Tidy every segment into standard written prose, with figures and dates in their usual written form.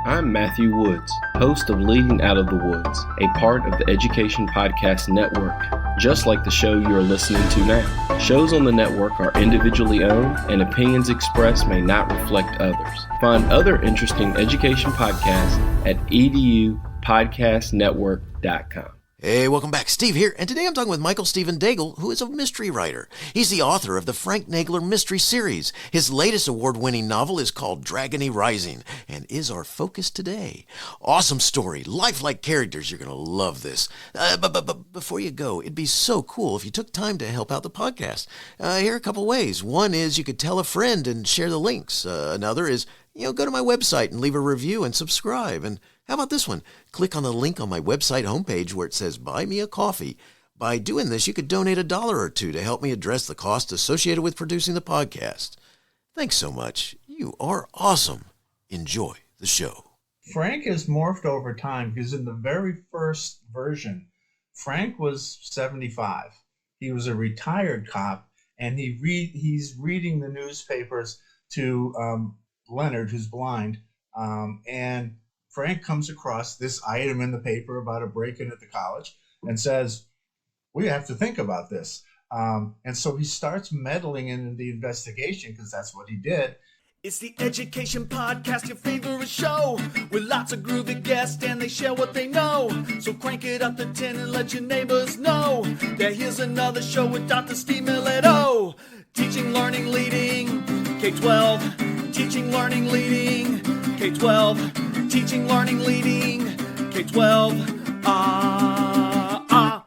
I'm Matthew Woods, host of Leading Out of the Woods, a part of the Education Podcast Network, just like the show you are listening to now. Shows on the network are individually owned, and opinions expressed may not reflect others. Find other interesting education podcasts at edupodcastnetwork.com. Hey, welcome back. Steve here, and today I'm talking with Michael Stephen Daigle, who is a mystery writer. He's the author of the Frank Nagler Mystery series. His latest award-winning novel is called Dragony Rising, and is our focus today. Awesome story, lifelike characters. You're going to love this. But before you go, it'd be so cool if you took time to help out the podcast. Here are a couple ways. One is you could tell a friend and share the links. Another is, go to my website and leave a review and subscribe. And how about this one? Click on the link on my website homepage where it says Buy Me a Coffee. By doing this, you could donate $1 or $2 to help me address the cost associated with producing the podcast. Thanks so much. You are awesome. Enjoy the show. Frank has morphed over time because in the very first version, Frank was 75. He was a retired cop, and he's reading the newspapers to Leonard, who's blind, and Frank comes across this item in the paper about a break-in at the college and says, we have to think about this. And so he starts meddling in the investigation because that's what he did. It's the Education Podcast, your favorite show, with lots of groovy guests and they share what they know. So crank it up to 10 and let your neighbors know that here's another show with Dr. Steve Milletto. Teaching, learning, leading, K-12. Teaching, learning, leading, K-12. Teaching, learning, leading, K-12,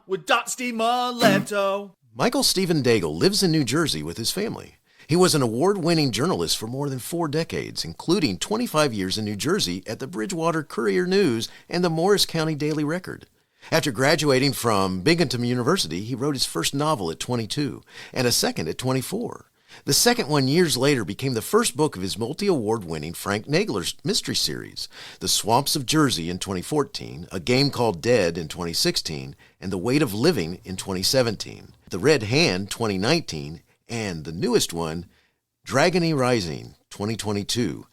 with Dr. Steve Milletto. Michael Stephen Daigle lives in New Jersey with his family. He was an award-winning journalist for more than 4 decades, including 25 years in New Jersey at the Bridgewater Courier-News and the Morris County Daily Record. After graduating from Binghamton University, he wrote his first novel at 22 and a second at 24. The second one years later became the first book of his multi-award-winning Frank Nagler Mystery series, The Swamps of Jersey in 2014, A Game Called Dead in 2016, and The Weight of Living in 2017, The Red Hand 2019, and the newest one, Dragony Rising 2022.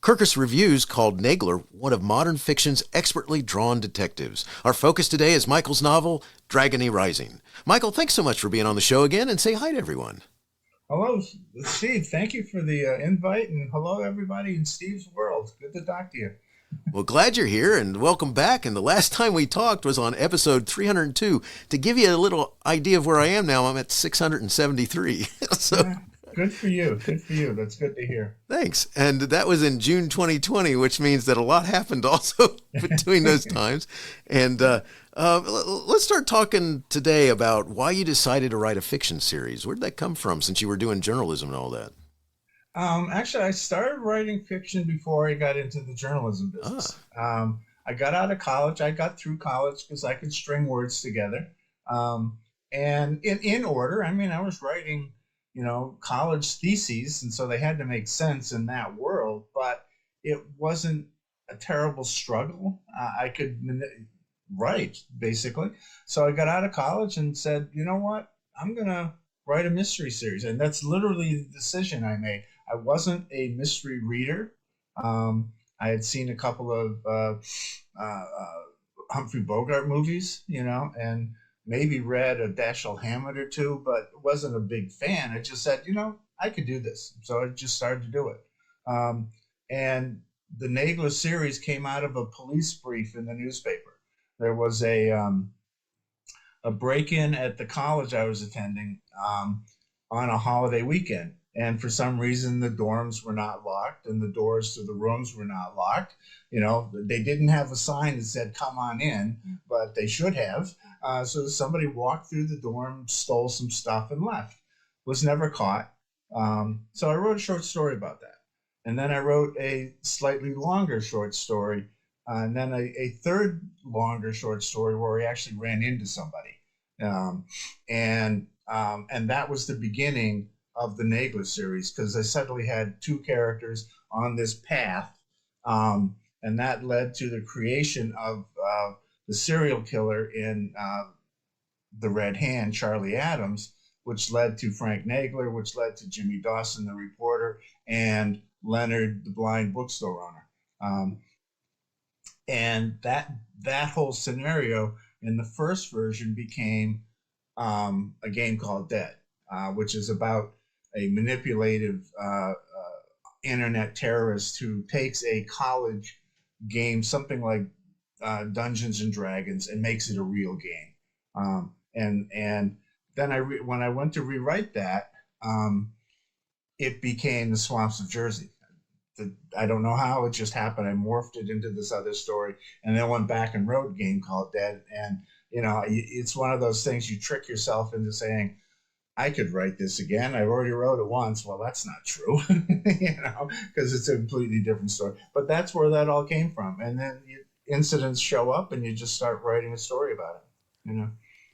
Kirkus Reviews called Nagler one of modern fiction's expertly drawn detectives. Our focus today is Michael's novel, Dragony Rising. Michael, thanks so much for being on the show again, and say hi to everyone. Hello, Steve. Thank you for the invite, and hello, everybody in Steve's world. Good to talk to you. Well, glad you're here, and welcome back. And the last time we talked was on episode 302. To give you a little idea of where I am now, I'm at 673. So, good for you. Good for you. That's good to hear. Thanks. And that was in June 2020, which means that a lot happened also between those times. And let's start talking today about why you decided to write a fiction series. Where did that come from, since you were doing journalism and all that? Actually, I started writing fiction before I got into the journalism business. I got out of college. I got through college because I could string words together. And in order, I was writing, college theses, and so they had to make sense in that world, but it wasn't a terrible struggle. I could write, basically. So I got out of college and said, you know what? I'm going to write a mystery series. And that's literally the decision I made. I wasn't a mystery reader. I had seen a couple of Humphrey Bogart movies, and maybe read a Dashiell Hammett or two, but wasn't a big fan. I just said, I could do this. So I just started to do it. And the Nagler series came out of a police brief in the newspaper. There was a break-in at the college I was attending on a holiday weekend. And for some reason, the dorms were not locked and the doors to the rooms were not locked. They didn't have a sign that said, come on in, but they should have. So somebody walked through the dorm, stole some stuff and left. Was never caught. So I wrote a short story about that. And then I wrote a slightly longer short story, and then a third longer short story where he actually ran into somebody. And that was the beginning of the Nagler series, because I suddenly had 2 characters on this path, and that led to the creation of the serial killer in The Red Hand, Charlie Adams, which led to Frank Nagler, which led to Jimmy Dawson, the reporter, and Leonard, the blind bookstore owner. And that whole scenario in the first version became a game called Dead, which is about a manipulative internet terrorist who takes a college game, something like Dungeons and Dragons, and makes it a real game. And then when I went to rewrite that, it became The Swamps of Jersey. I don't know how it just happened. I morphed it into this other story, and then went back and wrote a game called Dead. And it's one of those things you trick yourself into saying, I could write this again. I've already wrote it once. Well, that's not true, because it's a completely different story. But that's where that all came from. And then incidents show up, and you just start writing a story about it.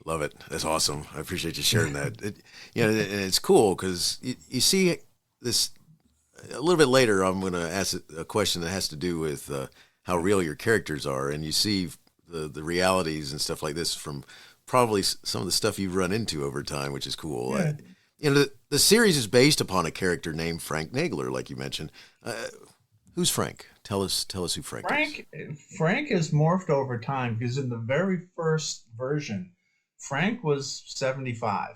Love it. That's awesome. I appreciate you sharing that. And it's cool because you see this a little bit later. I'm going to ask a question that has to do with how real your characters are, and you see the realities and stuff like this from probably some of the stuff you've run into over time, which is cool. Yeah. The series is based upon a character named Frank Nagler, like you mentioned. Who's Frank? Tell us who Frank is. Frank has morphed over time, because in the very first version, Frank was 75.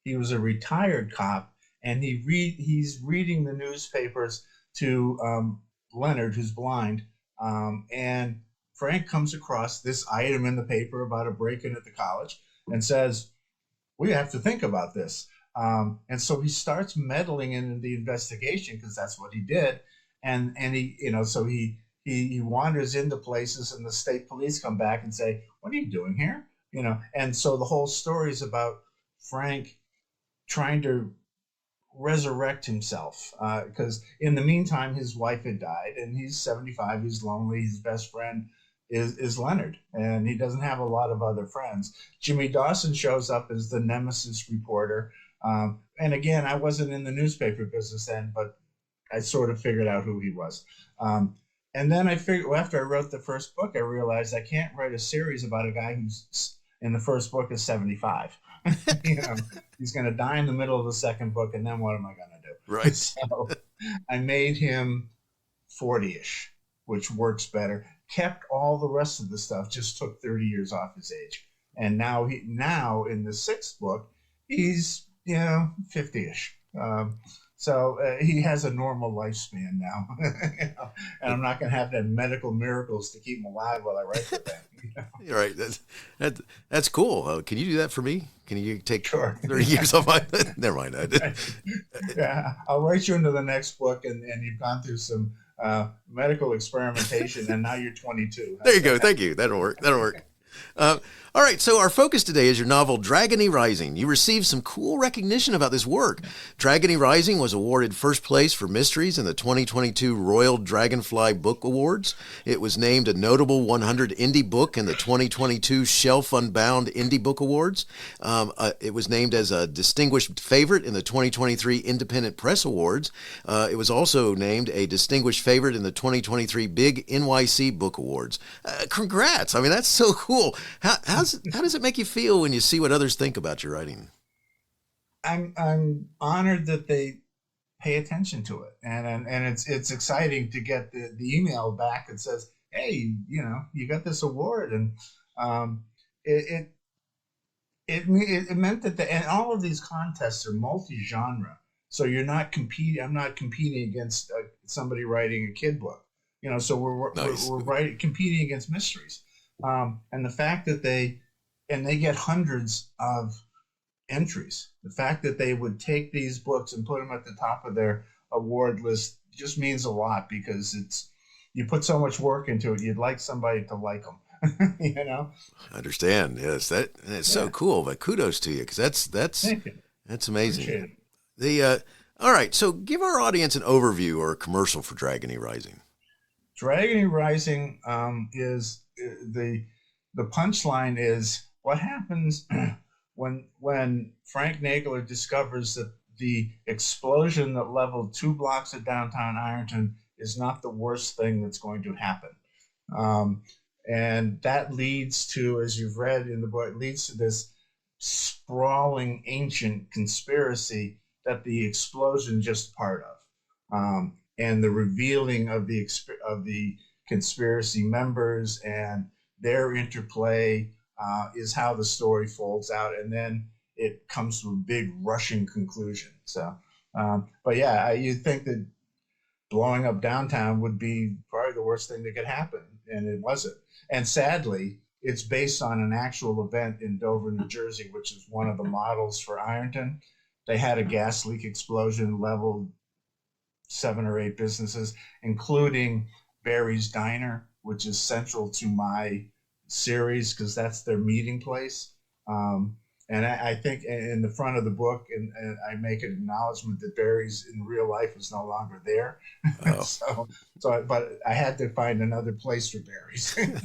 He was a retired cop, and he's reading the newspapers to Leonard, who's blind, and Frank comes across this item in the paper about a break-in at the college and says, we have to think about this. And so he starts meddling in the investigation, because that's what he did. And he, so he wanders into places, and the state police come back and say, what are you doing here? And so the whole story is about Frank trying to resurrect himself, because in the meantime, his wife had died, and he's 75. He's lonely. His best friend is Leonard, and he doesn't have a lot of other friends. Jimmy Dawson shows up as the nemesis reporter. And again, I wasn't in the newspaper business then, but I sort of figured out who he was. And then I figured, after I wrote the first book, I realized I can't write a series about a guy who's in the first book is 75. He's going to die in the middle of the second book, and then what am I going to do? Right. So I made him 40-ish, which works better. Kept all the rest of the stuff, just took 30 years off his age. And now in the sixth book, he's 50-ish. So he has a normal lifespan now, and I'm not going to have to have medical miracles to keep him alive while I write the thing. You're right. That's cool. Can you do that for me? Can you take Sure. 30 years off my? Never mind. Yeah, I'll write you into the next book, and you've gone through some medical experimentation, and now you're 22. There you go. Thank you. That'll work. All right, so our focus today is your novel, Dragony Rising. You received some cool recognition about this work. Dragony Rising was awarded first place for mysteries in the 2022 Royal Dragonfly Book Awards. It was named a notable 100 indie book in the 2022 Shelf Unbound Indie Book Awards. It was named as a distinguished favorite in the 2023 Independent Press Awards. It was also named a distinguished favorite in the 2023 Big NYC Book Awards. Congrats. I mean, that's so cool. How does it make you feel when you see what others think about your writing? I'm honored that they pay attention to it, and it's exciting to get the email back that says, hey, you got this award, and it meant that and all of these contests are multi-genre, so you're not competing. I'm not competing against somebody writing a kid book, so we're competing against mysteries. And the fact that they get hundreds of entries, the fact that they would take these books and put them at the top of their award list just means a lot, because you put so much work into it. You'd like somebody to like them, I understand. Yes, it's so cool. But kudos to you, because that's amazing. All right, so give our audience an overview or a commercial for Dragony Rising. Dragony Rising is the punchline is what happens when Frank Nagler discovers that the explosion that leveled 2 blocks of downtown Ironton is not the worst thing that's going to happen. And that leads to, as you've read in the book, leads to this sprawling ancient conspiracy that the explosion just part of. And the revealing of the conspiracy members and their interplay is how the story folds out, and then it comes to a big rushing conclusion. So, but yeah, you'd think that blowing up downtown would be probably the worst thing that could happen, and it wasn't. And sadly, it's based on an actual event in Dover, New Jersey, which is one of the models for Ironton. They had a gas leak explosion, leveled 7 or 8 businesses, including Barry's Diner, which is central to my series because that's their meeting place. And I think in the front of the book, and I make an acknowledgement that Barry's in real life is no longer there. Oh. But I had to find another place for Barry's, and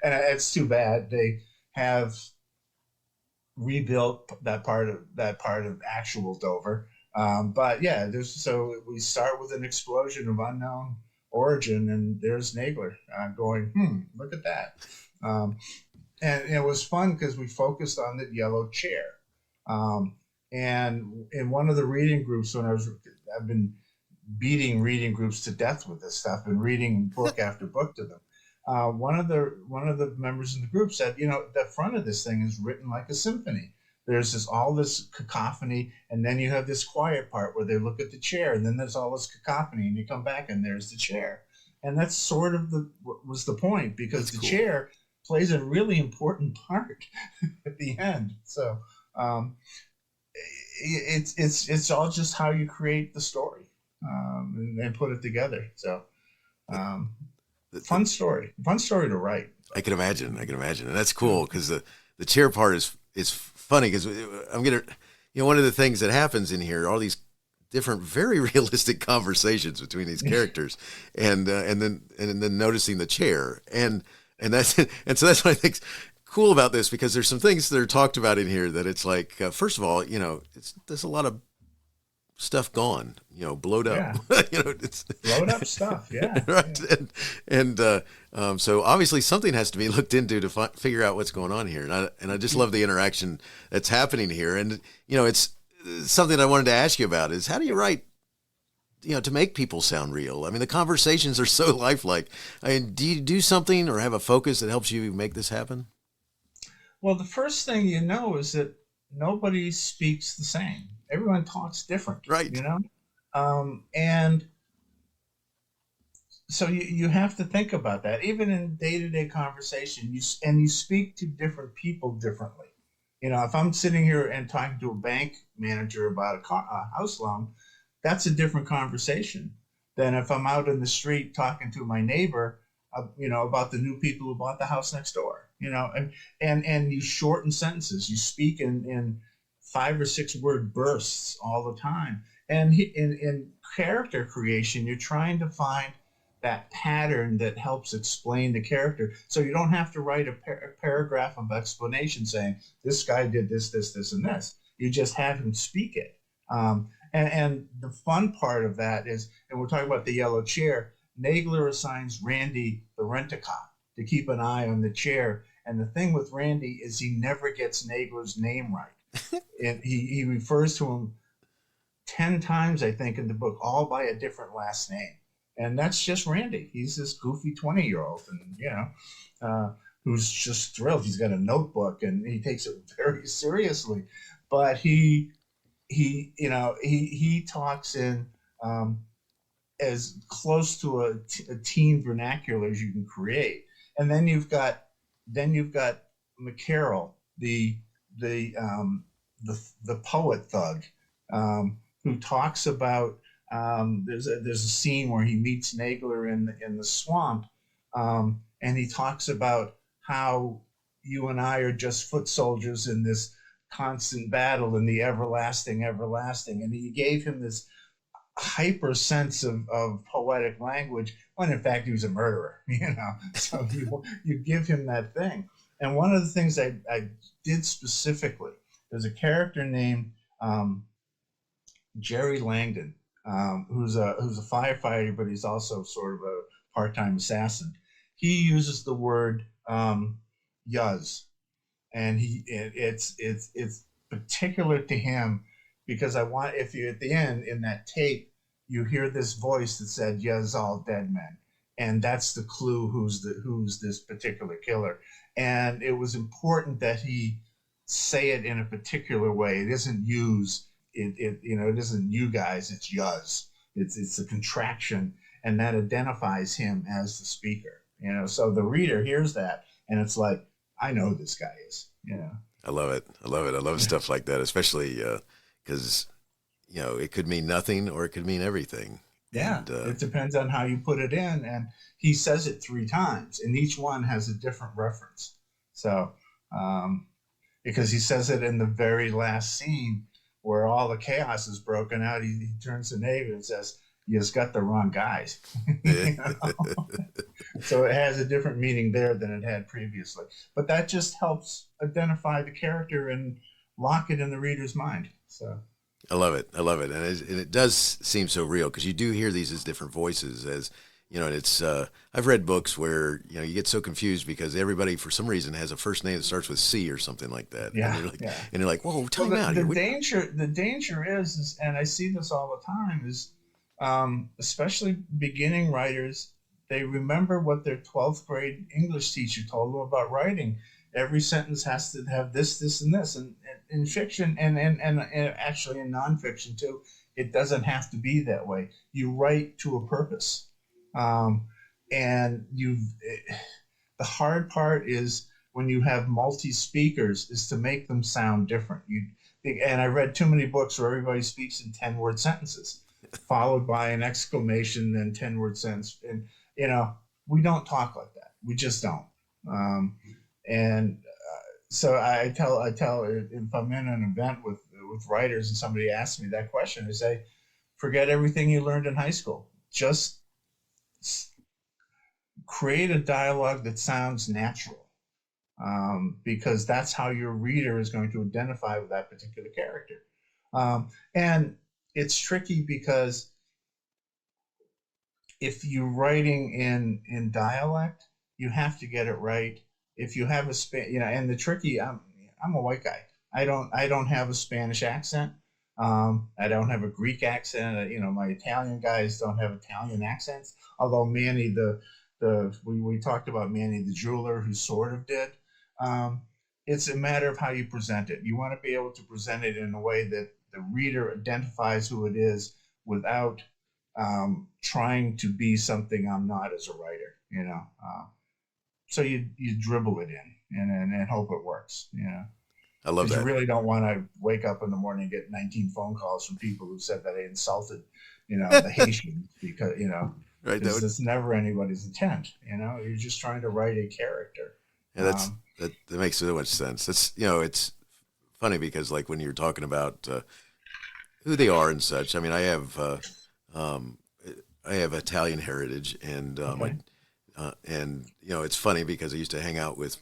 it's too bad. They have rebuilt that part of actual Dover. But yeah, so we start with an explosion of unknown origin, and there's Nagler going, look at that. And it was fun because we focused on the yellow chair. And in one of the reading groups, I've been beating reading groups to death with this stuff and reading book after book to them. One of the members in the group said, the front of this thing is written like a symphony. There's all this cacophony, and then you have this quiet part where they look at the chair, and then there's all this cacophony, and you come back and there's the chair. And that's sort of was the point, because the chair plays a really important part at the end. So it's all just how you create the story and put it together. So fun story to write. I can imagine, and that's cool because the chair part is funny because I'm gonna, one of the things that happens in here, all these different, very realistic conversations between these characters, and then noticing the chair and so that's what I think's cool about this, because there's some things that are talked about in here that it's like, first of all, there's a lot of stuff gone, blowed up, it's blowed up stuff. Yeah. Right. Yeah. And so obviously something has to be looked into to figure out what's going on here. And I just love the interaction that's happening here. And, it's something I wanted to ask you about is, how do you write, to make people sound real? I mean, the conversations are so lifelike. I mean, do you do something or have a focus that helps you make this happen? Well, the first thing is that nobody speaks the same. Everyone talks different, right? And so you have to think about that. Even in day-to-day conversation, you speak to different people differently. If I'm sitting here and talking to a bank manager about a house loan, that's a different conversation than if I'm out in the street talking to my neighbor, about the new people who bought the house next door. And you shorten sentences. You speak in 5 or 6 word bursts all the time. And in character creation, you're trying to find that pattern that helps explain the character. So you don't have to write a paragraph of explanation saying, this guy did this, this, this, and this. You just have him speak it. And the fun part of that is, and we're talking about the yellow chair, Nagler assigns Randy the rent-a-cop to keep an eye on the chair. And the thing with Randy is he never gets Nagler's name right. And he refers to him 10 times, I think, in the book, all by a different last name. And that's just Randy. He's this goofy 20-year-old, and who's just thrilled. He's got a notebook, and he takes it very seriously. But he talks in as close to a teen vernacular as you can create. And then you've got McCarroll, the poet thug, who talks about. There's a scene where he meets Nagler in the swamp, and he talks about how you and I are just foot soldiers in this constant battle in the everlasting, and he gave him this hyper sense of poetic language when in fact he was a murderer, so you give him that thing. And one of the things I did specifically, there's a character named Jerry Langdon, who's a firefighter, but he's also sort of a part-time assassin. He uses the word "yuz," and it's particular to him because if you at the end in that tape you hear this voice that said "yuz all dead men," and that's the clue who's this particular killer. And it was important that he say it in a particular way. It isn't use it isn't you guys, it's yuz. It's a contraction, and that identifies him as the speaker. So the reader hears that, and it's like, I know who this guy is. I love it. I love stuff like that, especially because it could mean nothing or it could mean everything. Yeah, and, it depends on how you put it in, and he says it 3 times, and each one has a different reference. So, because he says it in the very last scene where all the chaos is broken out, he turns to Navy and says, "You just got the wrong guys." So it has a different meaning there than it had previously. But that just helps identify the character and lock it in the reader's mind. So I love it. And it does seem so real, because you do hear these as different voices, as and it's I've read books where you get so confused because everybody for some reason has a first name that starts with C or something like that. Yeah, and you're like, whoa, time out. The danger is, and I see this all the time, is especially beginning writers, they remember what their 12th grade English teacher told them about writing. Every sentence has to have this, this, and this. And in fiction and actually in nonfiction too, it doesn't have to be that way. You write to a purpose. And the hard part is when you have multi-speakers is to make them sound different. And I read too many books where everybody speaks in 10-word sentences, followed by an exclamation, then 10-word sentence. And, we don't talk like that. We just don't. So I tell if I'm in an event with writers and somebody asks me that question, I say, forget everything you learned in high school. Just create a dialogue that sounds natural, because that's how your reader is going to identify with that particular character. And it's tricky because if you're writing in dialect, you have to get it right. If you have and the tricky, I'm a white guy. I don't have a Spanish accent. I don't have a Greek accent. My Italian guys don't have Italian accents. Although Manny, we talked about Manny the jeweler, who sort of did. It's a matter of how you present it. You want to be able to present it in a way that the reader identifies who it is without trying to be something I'm not as a writer. So you dribble it in and hope it works. I love that. You really don't want to wake up in the morning and get 19 phone calls from people who said that I insulted, the Haitians, because, right. That's never anybody's intent. You're just trying to write a character. Yeah, that makes so much sense. That's, it's funny because like when you're talking about who they are and such, I mean, I have Italian heritage, and Okay. It's funny because I used to hang out with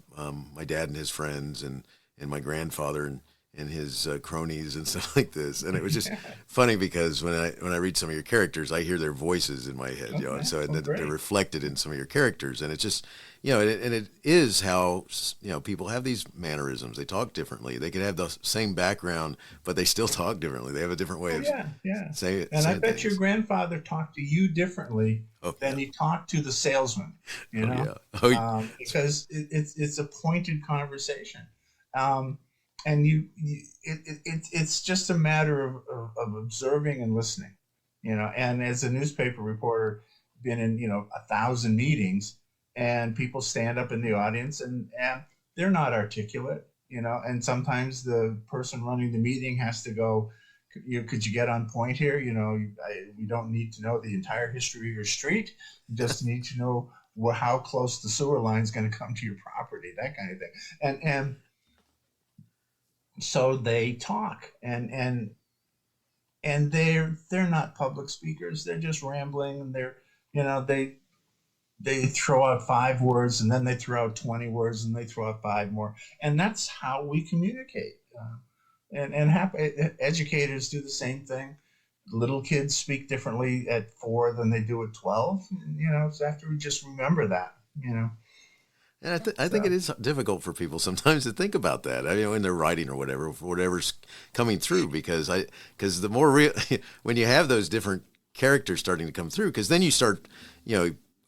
my dad and his friends and my grandfather and his cronies and stuff like this. And it was just funny because when I read some of your characters, I hear their voices in my head, and so they're reflected in some of your characters. And it's just, and it is how, people have these mannerisms. They talk differently. They could have the same background, but they still talk differently. They have a different way of saying it. And I bet your grandfather talked to you differently than he talked to the salesman, because it's a pointed conversation. And it's just a matter of observing and listening, and as a newspaper reporter, been in, 1,000 meetings, and people stand up in the audience and they're not articulate, and sometimes the person running the meeting has to go, could you get on point here? We don't need to know the entire history of your street. You just need to know how close the sewer line is going to come to your property, that kind of thing. And so they talk, and they're not public speakers. They're just rambling, and they throw out 5 words, and then they throw out 20 words, and they throw out 5 more, and that's how we communicate. Educators do the same thing. Little kids speak differently at 4 than they do at 12. So after we just remember that. And I think it is difficult for people sometimes to think about that. I mean, when they're writing or whatever's coming through, because the more real, when you have those different characters starting to come through, because then you start,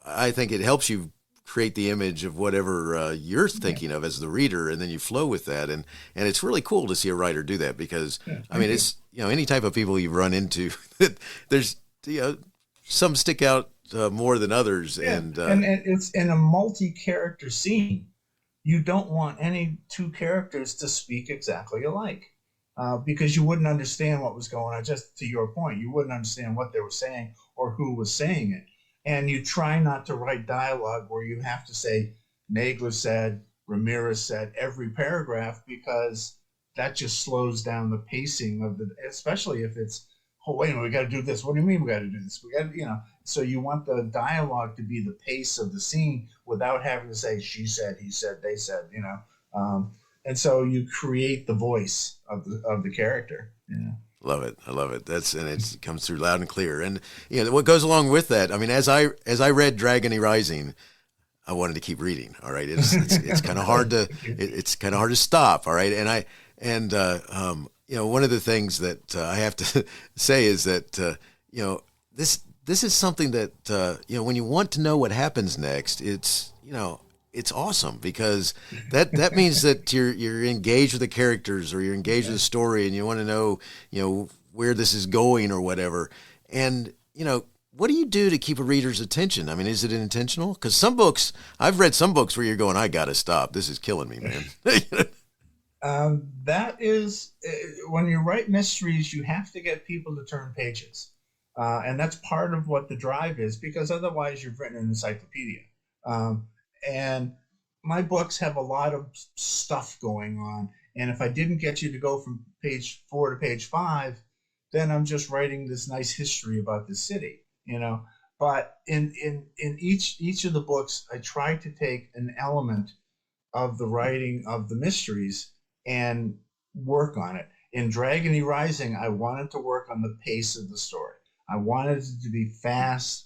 I think it helps you create the image of whatever you're thinking of as the reader, and then you flow with that. And it's really cool to see a writer do that, because I mean, it's, any type of people you run into, there's, some stick out more than others. Yeah. And it's in a multi-character scene. You don't want any two characters to speak exactly alike, because you wouldn't understand what was going on. Just to your point, you wouldn't understand what they were saying or who was saying it. And you try not to write dialogue where you have to say Nagler said, Ramirez said every paragraph, because that just slows down the pacing of especially if it's, oh, wait a minute, we got to do this. What do you mean we got to do this? We got to, so you want the dialogue to be the pace of the scene without having to say she said, he said, they said, and so you create the voice of the character. Yeah. Love it. I love it. And it comes through loud and clear. And what goes along with that, I mean, as I read Dragony Rising, I wanted to keep reading. All right. It's kind of hard to, it's kind of hard to stop. All right. And one of the things that I have to say is that, this is something that, when you want to know what happens next, it's awesome, because that means that you're engaged with the characters, or you're engaged with the story, and you want to know, where this is going or whatever. And, what do you do to keep a reader's attention? I mean, is it intentional? Because I've read some books where you're going, I got to stop. This is killing me, man. That is, when you write mysteries, you have to get people to turn pages. And that's part of what the drive is, because otherwise you've written an encyclopedia. And my books have a lot of stuff going on. And if I didn't get you to go from page 4 to page 5, then I'm just writing this nice history about the city, But in each of the books, I try to take an element of the writing of the mysteries and work on it. In Dragony Rising, I wanted to work on the pace of the story. I wanted it to be fast.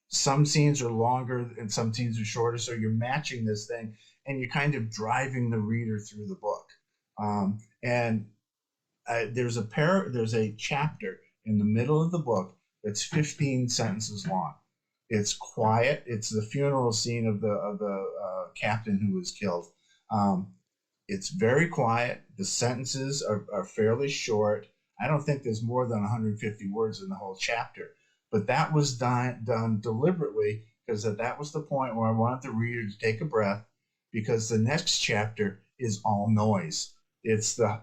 Some scenes are longer and some scenes are shorter, so you're matching this thing, and you're kind of driving the reader through the book. There's a chapter in the middle of the book that's 15 sentences long. It's quiet. It's the funeral scene of the captain who was killed. It's very quiet. The sentences are fairly short. I don't think there's more than 150 words in the whole chapter. But that was done deliberately, because that was the point where I wanted the reader to take a breath, because the next chapter is all noise. It's the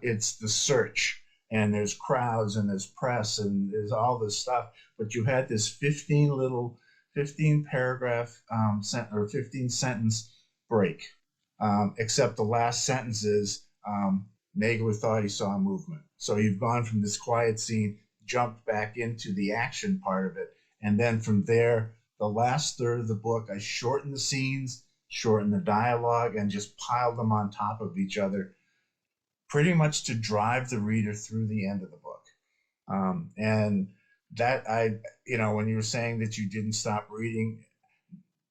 search, and there's crowds, and there's press, and there's all this stuff. But you had this 15 paragraph or 15 sentence break, except the last sentence is Nagler thought he saw a movement. So you've gone from this quiet scene, jumped back into the action part of it. And then from there, the last third of the book, I shortened the scenes, shortened the dialogue, and just piled them on top of each other, pretty much to drive the reader through the end of the book. And that when you were saying that you didn't stop reading,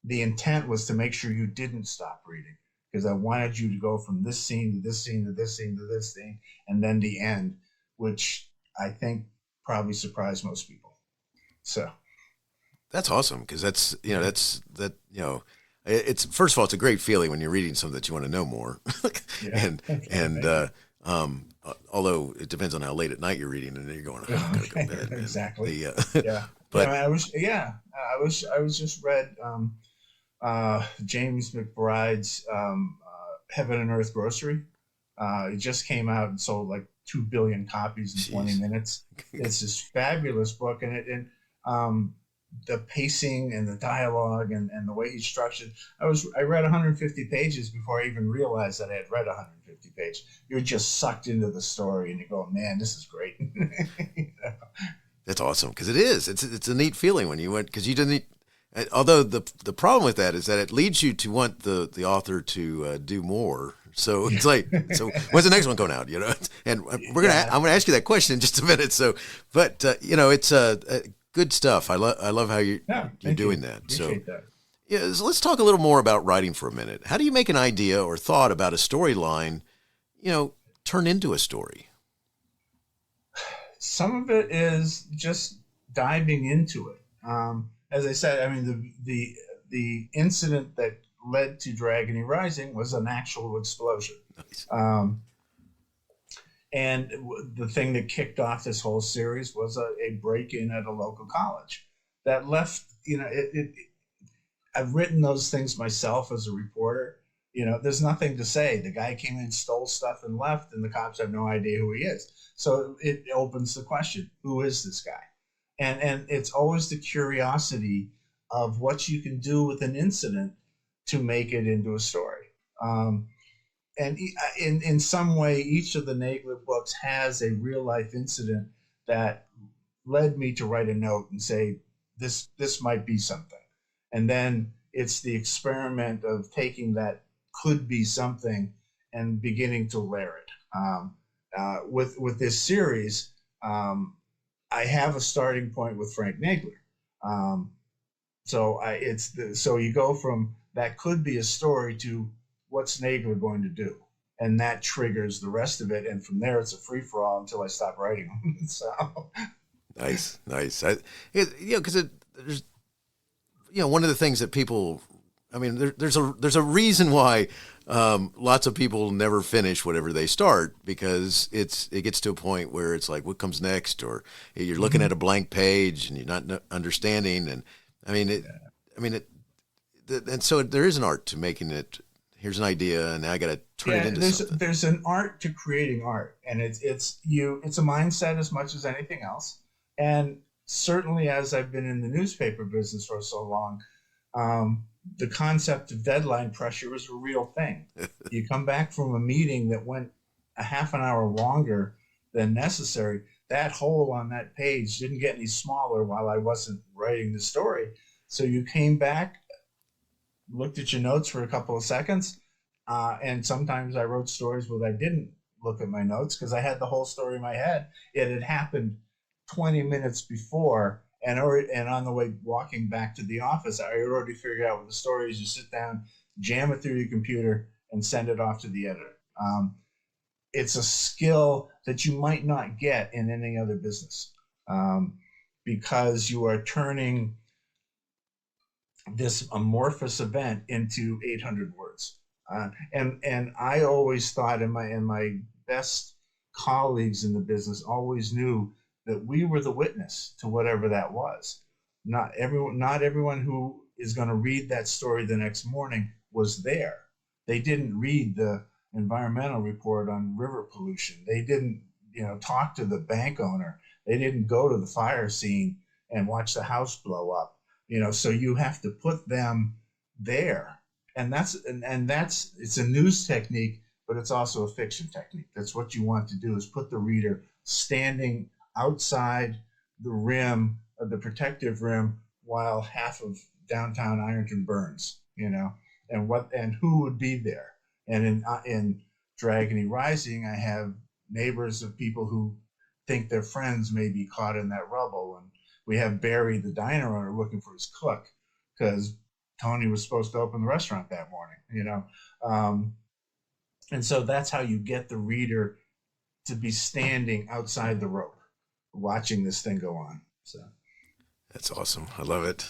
the intent was to make sure you didn't stop reading, because I wanted you to go from this scene to this scene to this scene to this scene, and then the end, which I think probably surprised most people. So that's awesome, because it's first of all, it's a great feeling when you're reading something that you want to know more. Although it depends on how late at night you're reading, and then you're going, oh, I gotta go to bed. Exactly. But I was just read James McBride's Heaven and Earth Grocery. It just came out and sold like 2 billion copies in 20 minutes. It's this fabulous book, and the pacing and the dialogue and the way he's structured. I read 150 pages before I even realized that I had read 150 pages. You're just sucked into the story, and you go, man, this is great. That's awesome, because it is. It's a neat feeling when you went, because you didn't. Although the problem with that is that it leads you to want the author to do more. So it's like, so when's the next one coming out? And I'm gonna ask you that question in just a minute. So, but it's good stuff. I love how you're doing that. Appreciate that. Yeah, so let's talk a little more about writing for a minute. How do you make an idea or thought about a storyline, turn into a story? Some of it is just diving into it. as I said, I mean, the incident that led to Dragony Rising was an actual explosion. Nice. And the thing that kicked off this whole series was a break-in at a local college that left, I've written those things myself as a reporter. There's nothing to say. The guy came in, stole stuff, and left, and the cops have no idea who he is. So it opens the question, who is this guy? And it's always the curiosity of what you can do with an incident to make it into a story. And in some way, each of the Nagler books has a real-life incident that led me to write a note and say, this might be something. And then it's the experiment of taking that could be something and beginning to layer it. With this series, I have a starting point with Frank Nagler. So you go from that could be a story to what's Nagler going to do? And that triggers the rest of it. And from there, it's a free for all until I stop writing them. So Nice. Because there's, one of the things that people, I mean, there's a reason why lots of people never finish whatever they start, because it gets to a point where it's like, what comes next? Or you're looking at a blank page and you're not understanding. And and so there is an art to making it. Here's an idea, and now I got to turn it into something. There's an art to creating art, and it's a mindset as much as anything else. And certainly, as I've been in the newspaper business for so long, the concept of deadline pressure is a real thing. You come back from a meeting that went a half an hour longer than necessary. That hole on that page didn't get any smaller while I wasn't writing the story. So you came back, looked at your notes for a couple of seconds, and sometimes I wrote stories where I didn't look at my notes because I had the whole story in my head. It had happened 20 minutes before, and on the way walking back to the office, I already figured out what the story is. You sit down, jam it through your computer, and send it off to the editor. It's a skill that you might not get in any other business, because you are turning this amorphous event into 800 words. And I always thought, and my best colleagues in the business always knew that we were the witness to whatever that was. Not everyone who is going to read that story the next morning was there. They didn't read the environmental report on river pollution. They didn't, talk to the bank owner. They didn't go to the fire scene and watch the house blow up. So you have to put them there, and that's it's a news technique, but it's also a fiction technique. That's what you want to do, is put the reader standing outside the rim of the protective rim while half of downtown Ironton burns, and who would be there. And in Dragony Rising, I have neighbors of people who think their friends may be caught in that rubble, and we have Barry, the diner owner, looking for his cook because Tony was supposed to open the restaurant that morning, and so that's how you get the reader to be standing outside the rope, watching this thing go on. So that's awesome. I love it.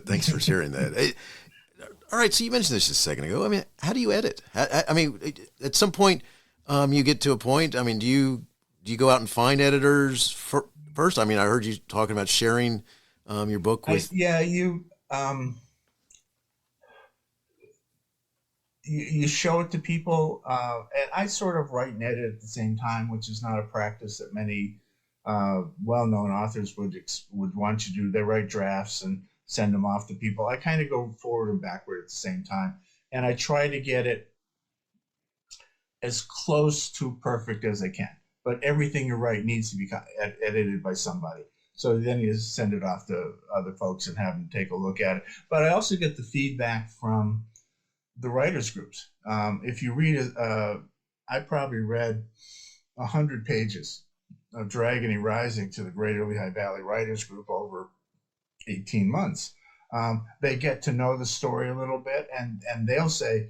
Thanks for sharing that. All right. So you mentioned this just a second ago. I mean, how do you edit? I mean, at some point, you get to a point. I mean, do you go out and find editors first? I mean, I heard you talking about sharing your book with. You show it to people, and I sort of write and edit at the same time, which is not a practice that many well-known authors would want you to do. They write drafts and send them off to people. I kind of go forward and backward at the same time, and I try to get it as close to perfect as I can. But everything you write needs to be edited by somebody. So then you send it off to other folks and have them take a look at it. But I also get the feedback from the writers groups. If you read it, I probably read 100 pages of Dragony Rising to the Greater Lehigh Valley Writers Group over 18 months. They get to know the story a little bit, and they'll say,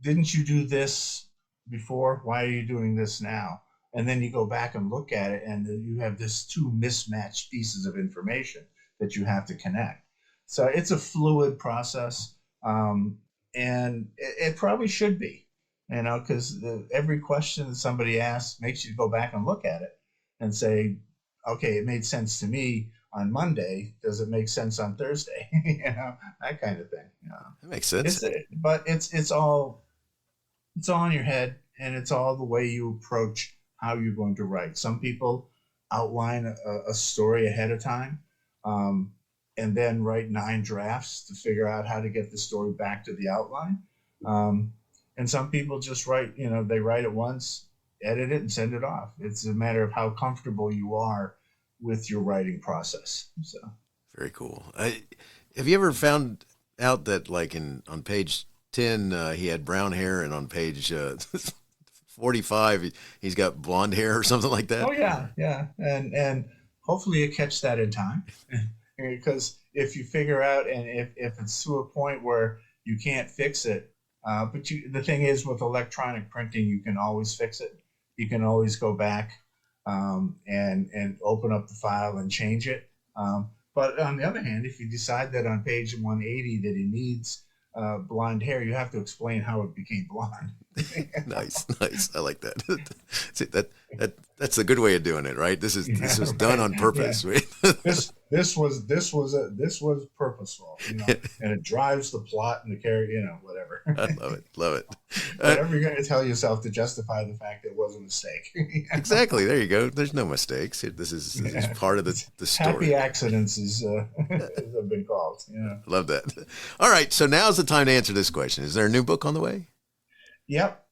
didn't you do this before? Why are you doing this now? And then you go back and look at it, and you have this two mismatched pieces of information that you have to connect. So it's a fluid process, and it probably should be, because every question that somebody asks makes you go back and look at it and say, okay, it made sense to me on Monday. Does it make sense on Thursday? That kind of thing. That makes sense. But it's all in your head, and it's all the way you approach how you're going to write. Some people outline a story ahead of time, and then write 9 drafts to figure out how to get the story back to the outline. And some people just write, they write it once, edit it, and send it off. It's a matter of how comfortable you are with your writing process. So very cool. Have you ever found out that, like, on page 10, he had brown hair, and on page 45, he's got blonde hair or something like that? Oh yeah. And hopefully you catch that in time. Because if you figure out, and if it's to a point where you can't fix it, but the thing is, with electronic printing, you can always fix it. You can always go back and open up the file and change it. But on the other hand, if you decide that on page 180 that he needs blonde hair, you have to explain how it became blonde. Nice. I like that. See, that's a good way of doing it, right? This was done on purpose. Yeah. Right? This was purposeful, and it drives the plot and the character, whatever. I love it. Whatever you're going to tell yourself to justify the fact it was a mistake. Exactly. There you go. There's no mistakes. This is part of the story. Happy accidents is have been called. Yeah. Love that. All right. So now's the time to answer this question. Is there a new book on the way? Yep.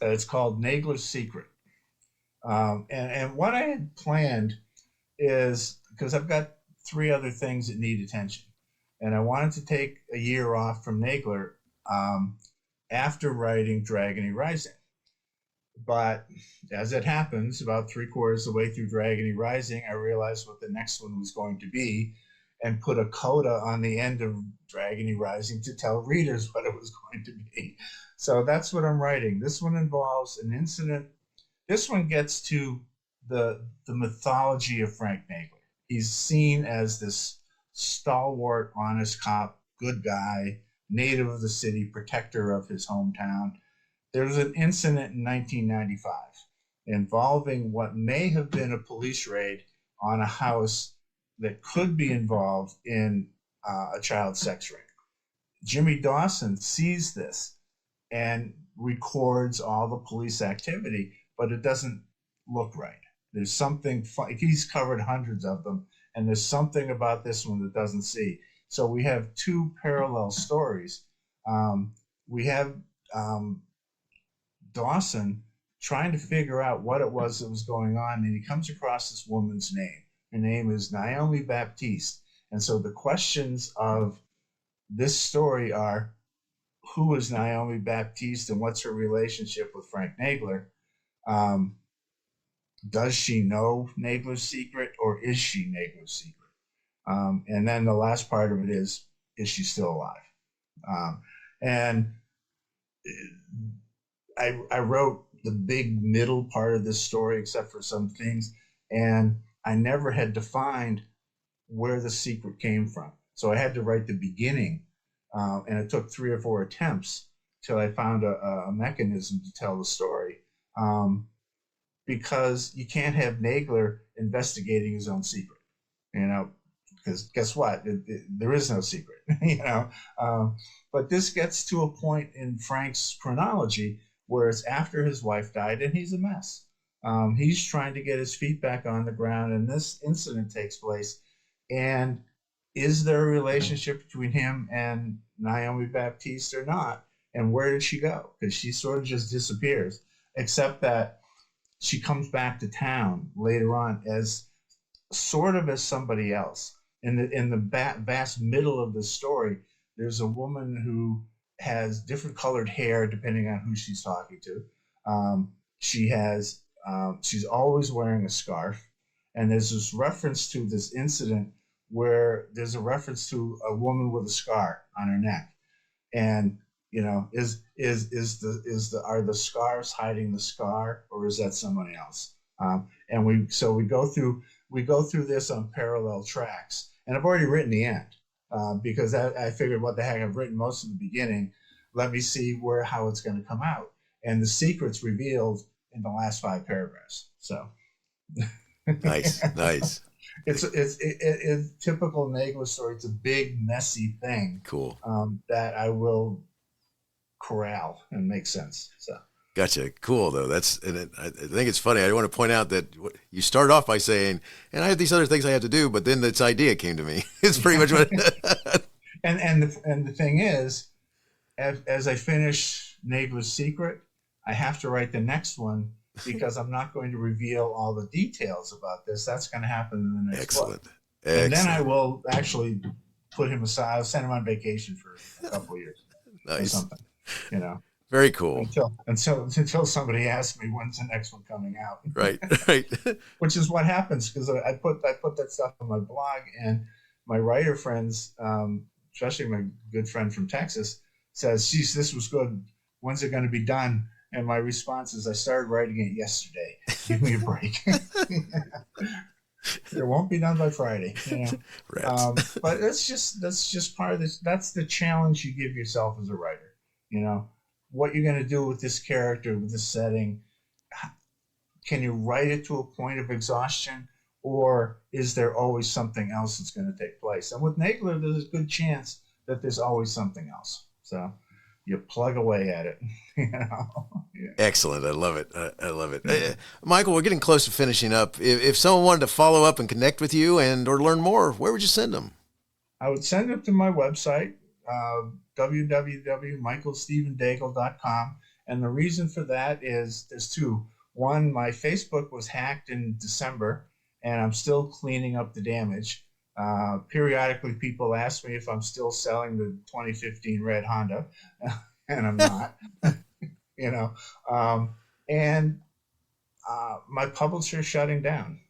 It's called Nagler's Secret. And what I had planned is, because I've got 3 other things that need attention, and I wanted to take a year off from Nagler after writing Dragony Rising. But as it happens, about 3/4 of the way through Dragony Rising, I realized what the next one was going to be, and put a coda on the end of Dragony Rising to tell readers what it was going to be. So that's what I'm writing. This one involves an incident. This one gets to the mythology of Frank Nagler. He's seen as this stalwart, honest cop, good guy, native of the city, protector of his hometown. There was an incident in 1995 involving what may have been a police raid on a house that could be involved in a child sex ring. Jimmy Dawson sees this and records all the police activity, but it doesn't look right. There's something, he's covered hundreds of them, and there's something about this one that doesn't see. So we have 2 parallel stories. We have Dawson trying to figure out what it was that was going on, and he comes across this woman's name. Her name is Naomi Baptiste. And so the questions of this story are, who is Naomi Baptiste and what's her relationship with Frank Nagler? Does she know Nagler's secret, or is she Nagler's secret? And then the last part of it is she still alive? And I wrote the big middle part of this story, except for some things, and I never had defined where the secret came from. So I had to write the beginning, and it took 3 or 4 attempts till I found a mechanism to tell the story. Because you can't have Nagler investigating his own secret, because guess what? There is no secret, But this gets to a point in Frank's chronology where it's after his wife died, and he's a mess. He's trying to get his feet back on the ground, and this incident takes place. And is there a relationship between him and Naomi Baptiste or not? And where did she go? Because she sort of just disappears, except that she comes back to town later on as sort of as somebody else. In the vast middle of the story, there's a woman who has different colored hair depending on who she's talking to. She's always wearing a scarf, and there's this reference to this incident where there's a reference to a woman with a scar on her neck, and are the scars hiding the scar, or is that someone else? And we go through we go through this on parallel tracks. And I've already written the end because I figured, what the heck, I've written most of the beginning. Let me see how it's going to come out. And the secret's revealed in the last 5 paragraphs. So Nice. It's typical Nagler story. It's a big, messy thing. Cool. That I will corral and make sense. So. Gotcha. Cool, though. I think it's funny. I want to point out that you start off by saying, and I have these other things I have to do, but then this idea came to me. It's pretty much what. and the thing is, as I finish Nagler's Secret, I have to write the next one because I'm not going to reveal all the details about this. That's going to happen in the next book. And then I will actually put him aside. I'll send him on vacation for a couple of years. Nice. Or something, you know. Very cool. Until somebody asks me when's the next one coming out. Right. Which is what happens, because I put that stuff on my blog, and my writer friends, especially my good friend from Texas, says, "Geez, this was good. When's it going to be done?" And my response is, "I started writing it yesterday. Give me a break." It won't be done by Friday. You know? But that's just part of this. That's the challenge you give yourself as a writer. You know. What you're going to do with this character, with this setting. Can you write it to a point of exhaustion, or is there always something else that's going to take place? And with Nagler, there's a good chance that there's always something else. So you plug away at it. You know? Yeah. Excellent. I love it. I love it. Michael, we're getting close to finishing up. If someone wanted to follow up and connect with you or learn more, where would you send them? I would send them to my website, www.michaelstephendaigle.com. And the reason for that is there's 2. One, my Facebook was hacked in December, and I'm still cleaning up the damage. Periodically, people ask me if I'm still selling the 2015 red Honda, and I'm not. You know, my publisher's shutting down,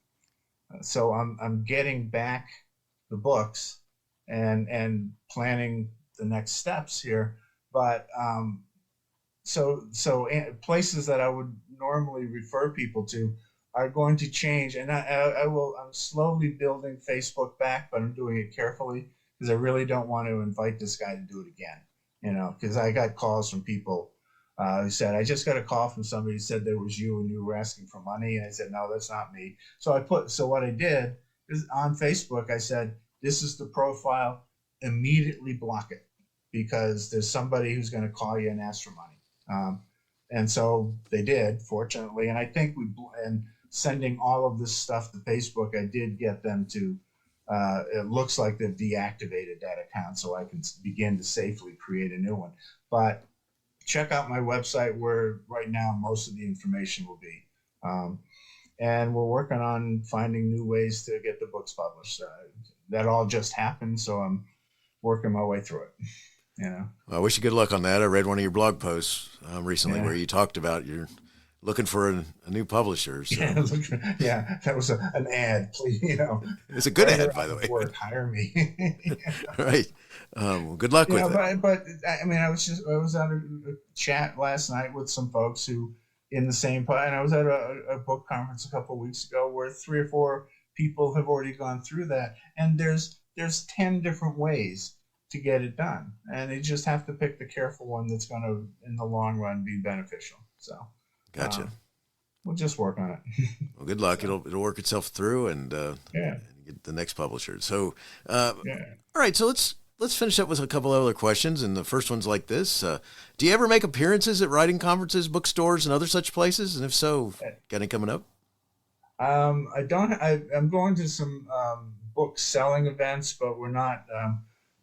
so I'm getting back the books and planning the next steps here, but so places that I would normally refer people to are going to change, and I'm slowly building Facebook back, but I'm doing it carefully because I really don't want to invite this guy to do it again, you know, because I got calls from people who said, "I just got a call from somebody who said there was you and you were asking for money," and I said, "No, that's not me." So what I did is on Facebook, I said, "This is the profile, immediately block it, because there's somebody who's going to call you and ask for money." And so they did, fortunately. And I think sending all of this stuff to Facebook, I did get them to, it looks like they've deactivated that account, so I can begin to safely create a new one. But check out my website, where right now most of the information will be. And we're working on finding new ways to get the books published. That all just happened, so I'm working my way through it. You know. Well, I wish you good luck on that. I read one of your blog posts recently where you talked about you're looking for a new publisher. So. Yeah, that was an ad. Please, you know. It's a good ad, by the way. Hire me. Right. Well, good luck with it. But I mean, I was at a chat last night with some folks who in the same, and I was at a book conference a couple of weeks ago where 3 or 4 people have already gone through that, and there's 10 different ways to get it done, and you just have to pick the careful one that's going to, in the long run, be beneficial. So, gotcha. We'll just work on it. Well, good luck. It'll work itself through, and get the next publisher. So, all right. So let's finish up with a couple other questions, and the first one's like this: do you ever make appearances at writing conferences, bookstores, and other such places? And if so, got any coming up? I don't. I'm going to some book selling events, but we're not.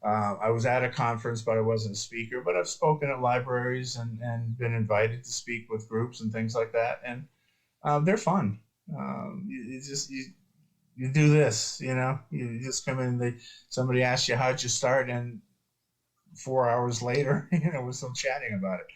I was at a conference, but I wasn't a speaker. But I've spoken at libraries and been invited to speak with groups and things like that, and they're fun. You do this, you know. You just come in. Somebody asks you how'd you start, and 4 hours later, you know, we're still chatting about it.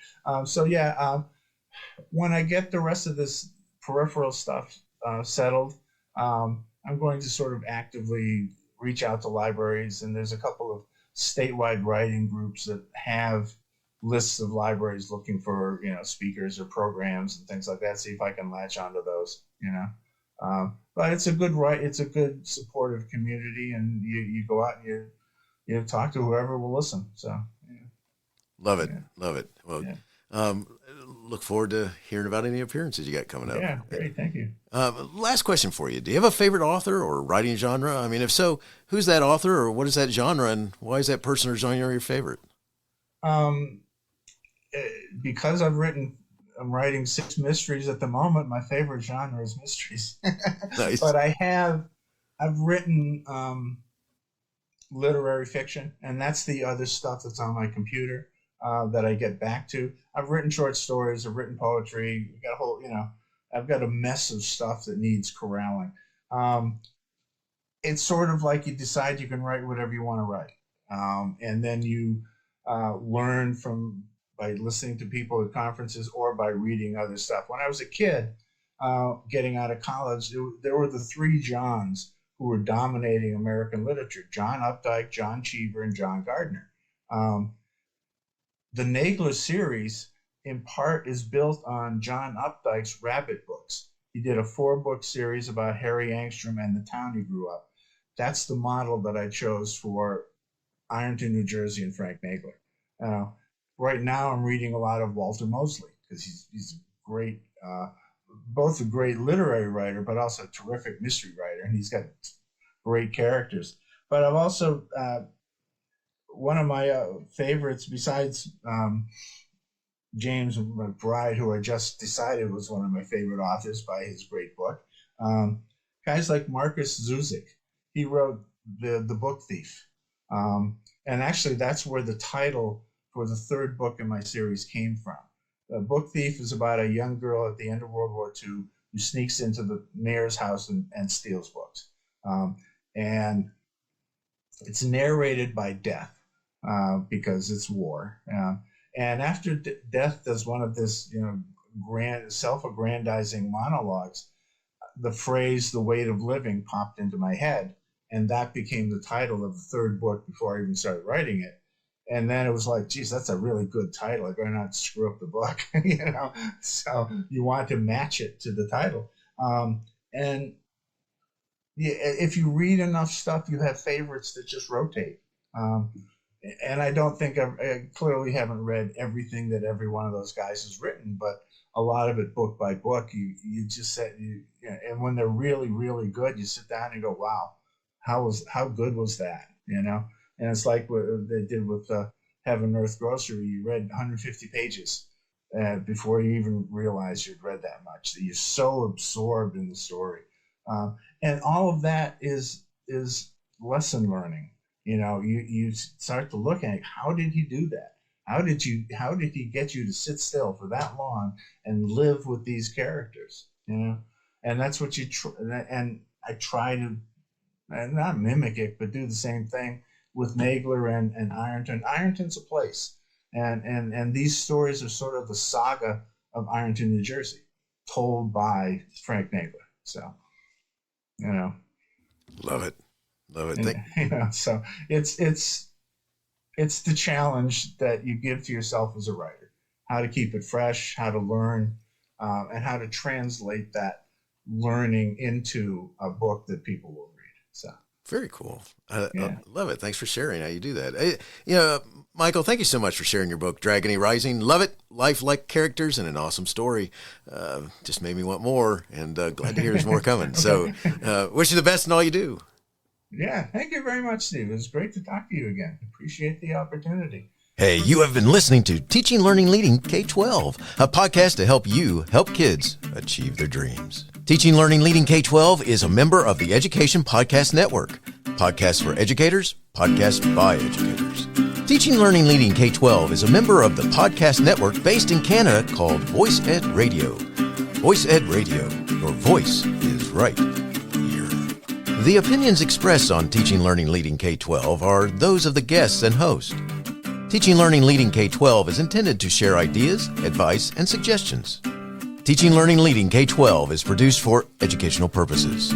When I get the rest of this peripheral stuff settled, I'm going to sort of actively reach out to libraries, and there's a couple of statewide writing groups that have lists of libraries looking for, you know, speakers or programs and things like that. See if I can latch onto those, you know. but it's a good supportive community, and you go out and you talk to whoever will listen. So yeah. Love it. Well, look forward to hearing about any appearances you got coming up. Yeah, great. Thank you. Last question for you. Do you have a favorite author or writing genre? I mean, if so, who's that author, or what is that genre, and why is that person or genre your favorite? Because I'm writing 6 mysteries at the moment. My favorite genre is mysteries. Nice. But I've written literary fiction, and that's the other stuff that's on my computer that I get back to. I've written short stories. I've written poetry. I've got a mess of stuff that needs corralling. It's sort of like you decide you can write whatever you want to write, and then you learn by listening to people at conferences or by reading other stuff. When I was a kid, getting out of college, there were the 3 Johns who were dominating American literature: John Updike, John Cheever, and John Gardner. The Nagler series, in part, is built on John Updike's Rabbit books. He did a 4-book series about Harry Angstrom and the town he grew up. That's the model that I chose for Ironton, New Jersey, and Frank Nagler. Right now, I'm reading a lot of Walter Mosley, because he's a great, both a great literary writer, but also a terrific mystery writer, and he's got great characters. But I've also, one of my favorites, besides James McBride, who I just decided was one of my favorite authors by his great book, guys like Marcus Zuzik. He wrote the Book Thief. And actually, that's where the title for the 3rd book in my series came from. The Book Thief is about a young girl at the end of World War II who sneaks into the mayor's house and steals books. And it's narrated by Death, because it's war. And after Death does one of this, grand self-aggrandizing monologues, the phrase "the weight of living" popped into my head, and that became the title of the 3rd book before I even started writing it. And then it was like, geez, that's a really good title. I better not screw up the book, So you want to match it to the title. And if you read enough stuff, you have favorites that just rotate. And I don't think I clearly haven't read everything that every one of those guys has written, but a lot of it book by book. You just said and when they're really, really good, you sit down and go, wow, how good was that? And it's like what they did with Heaven Earth Grocery. You read 150 pages before you even realized you'd read that much. That you're so absorbed in the story, and all of that is lesson learning. You start to look at how did he do that? How did he get you to sit still for that long and live with these characters? And that's what and I try to not mimic it, but do the same thing with Nagler and Ironton. Ironton's a place, and these stories are sort of the saga of Ironton, New Jersey, told by Frank Nagler. So, Love it. So it's the challenge that you give to yourself as a writer: how to keep it fresh, how to learn, and how to translate that learning into a book that people will read. So. Very cool. I love it. Thanks for sharing how you do that. Michael, thank you so much for sharing your book, Dragony Rising. Love it. Lifelike characters and an awesome story. Just made me want more, and glad to hear there's more coming. Okay. So wish you the best in all you do. Yeah, thank you very much, Steve. It was great to talk to you again. Appreciate the opportunity. Hey, you have been listening to Teaching, Learning, Leading K-12, a podcast to help you help kids achieve their dreams. Teaching, Learning, Leading K-12 is a member of the Education Podcast Network. Podcasts for educators, podcasts by educators. Teaching, Learning, Leading K-12 is a member of the podcast network based in Canada called Voice Ed Radio. Voice Ed Radio, your voice is right here. The opinions expressed on Teaching, Learning, Leading K-12 are those of the guests and host. Teaching, Learning, Leading K-12 is intended to share ideas, advice, and suggestions. Teaching, Learning, Leading K-12 is produced for educational purposes.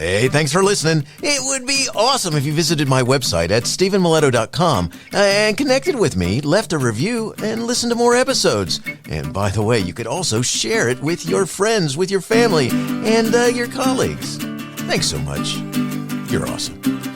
Hey, thanks for listening. It would be awesome if you visited my website at stephenmiletto.com and connected with me, left a review, and listened to more episodes. And by the way, you could also share it with your friends, with your family, and your colleagues. Thanks so much. You're awesome.